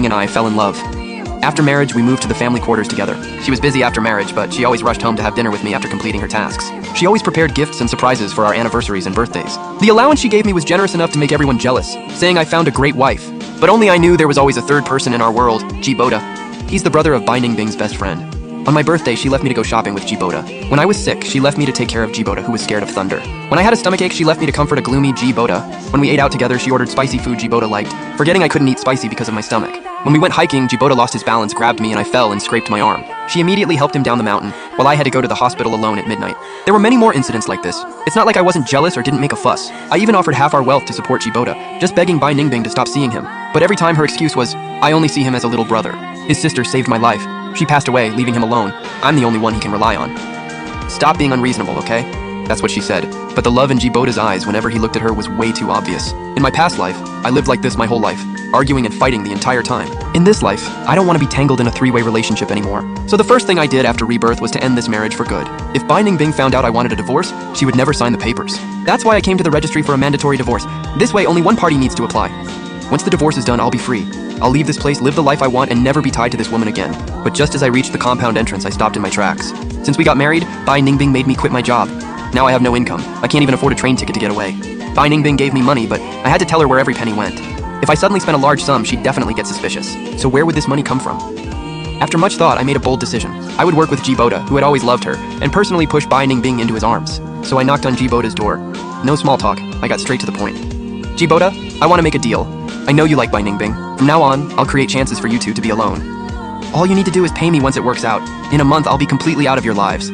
Ningbing and I fell in love. After marriage, we moved to the family quarters together. She was busy after marriage, but she always rushed home to have dinner with me after completing her tasks. She always prepared gifts and surprises for our anniversaries and birthdays. The allowance she gave me was generous enough to make everyone jealous, saying I found a great wife. But only I knew there was always a third person in our world, Jiboda. He's the brother of Bai Ningbing's best friend. On my birthday, she left me to go shopping with Jiboda. When I was sick, she left me to take care of Jiboda, who was scared of thunder. When I had a stomachache, she left me to comfort a gloomy Jiboda. When we ate out together, she ordered spicy food Jiboda liked, forgetting I couldn't eat spicy because of my stomach. When we went hiking, Jiboda lost his balance, grabbed me, and I fell and scraped my arm. She immediately helped him down the mountain, while I had to go to the hospital alone at midnight. There were many more incidents like this. It's not like I wasn't jealous or didn't make a fuss. I even offered half our wealth to support Jiboda, just begging Bai Ningbing to stop seeing him. But every time her excuse was, I only see him as a little brother. His sister saved my life. She passed away, leaving him alone. I'm the only one he can rely on. Stop being unreasonable, okay? That's what she said. But the love in Jiboda's eyes whenever he looked at her was way too obvious. In my past life, I lived like this my whole life, arguing and fighting the entire time. In this life, I don't want to be tangled in a three-way relationship anymore. So the first thing I did after rebirth was to end this marriage for good. If Bai Ningbing found out I wanted a divorce, she would never sign the papers. That's why I came to the registry for a mandatory divorce. This way, only one party needs to apply. Once the divorce is done, I'll be free. I'll leave this place, live the life I want, and never be tied to this woman again. But just as I reached the compound entrance, I stopped in my tracks. Since we got married, Bai Ningbing made me quit my job. Now I have no income. I can't even afford a train ticket to get away. Bai Ningbing gave me money, but I had to tell her where every penny went. If I suddenly spent a large sum, she'd definitely get suspicious. So where would this money come from? After much thought, I made a bold decision. I would work with Jiboda, who had always loved her, and personally push Bai Ningbing into his arms. So I knocked on Jiboda's door. No small talk, I got straight to the point. Jiboda, I want to make a deal. I know you like Bai Ningbing. From now on, I'll create chances for you two to be alone. All you need to do is pay me once it works out. In a month, I'll be completely out of your lives.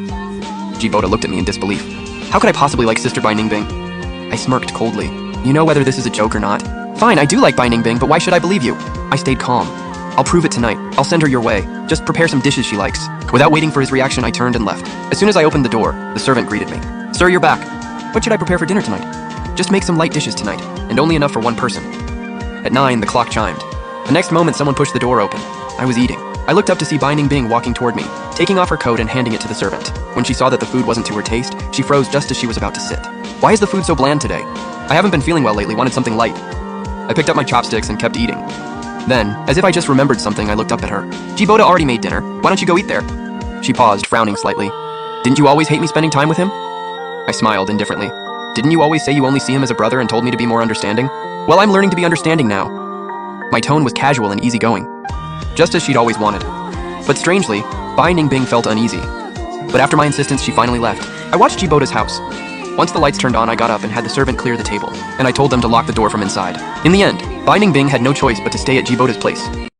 Jiboda looked at me in disbelief. How could I possibly like Sister Bai Ningbing? I smirked coldly. You know whether this is a joke or not? Fine, I do like Bai Ningbing, but why should I believe you? I stayed calm. I'll prove it tonight. I'll send her your way. Just prepare some dishes she likes. Without waiting for his reaction, I turned and left. As soon as I opened the door, the servant greeted me. Sir, you're back. What should I prepare for dinner tonight? Just make some light dishes tonight, and only enough for one person. At 9, the clock chimed. The next moment, someone pushed the door open. I was eating. I looked up to see Bai Ningbing walking toward me, taking off her coat and handing it to the servant. When she saw that the food wasn't to her taste, she froze just as she was about to sit. Why is the food so bland today? I haven't been feeling well lately, wanted something light. I picked up my chopsticks and kept eating. Then, as if I just remembered something, I looked up at her. Jiboda already made dinner. Why don't you go eat there? She paused, frowning slightly. Didn't you always hate me spending time with him? I smiled indifferently. Didn't you always say you only see him as a brother and told me to be more understanding? Well, I'm learning to be understanding now. My tone was casual and easygoing, just as she'd always wanted. But strangely, Bai Ningbing felt uneasy. But after my insistence, she finally left. I watched Jiboda's house. Once the lights turned on, I got up and had the servant clear the table, and I told them to lock the door from inside. In the end, Bai Ningbing had no choice but to stay at Jiboda's place.